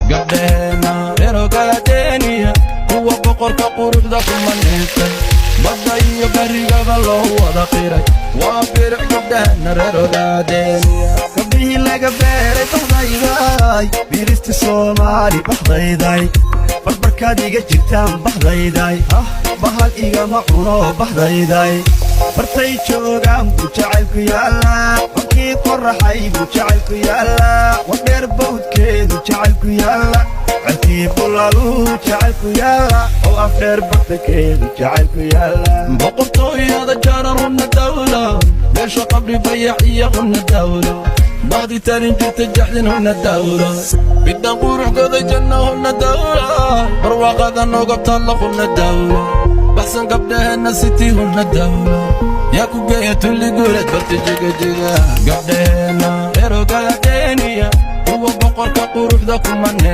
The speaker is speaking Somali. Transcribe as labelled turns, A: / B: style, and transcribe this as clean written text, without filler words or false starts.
A: gabdheena reerogaadeeniya kuwa boqorka quruxda ku maneystay badda iyo barigaba loo wada qiray waa biric gabdheena reerogaadeeniya
B: gabdhihii laga beeray baxdayday birista Soomaali baxdayday barbarkaad iga jirtaan baxdayday bahal igama cuno baxdayday bartay joogaan buu jacaylku yaallaa markii qorraxay buu jacaylku yaallaa wadheer bawdkeedu jacaylku yaalla calkii bulaaluu jacaylku yaalla oo afdheer bartakeedu jacaylku yaalla
A: boqortooyada jaaran hunna dawla meesha qabri bayax iyo hunna dawla بعدي تاني جيت الجحدين هنا الدولة بدنا نروح قضي جنة هنا الدولة برواقة ذا نوقف طلق هنا الدولة بحسن قبلها نسيتي هنا الدولة يا كوكاية اللي قولت برتجيقة جيقة قبلها غيرو قاية تانية هو بقر كقروح ذاكم مني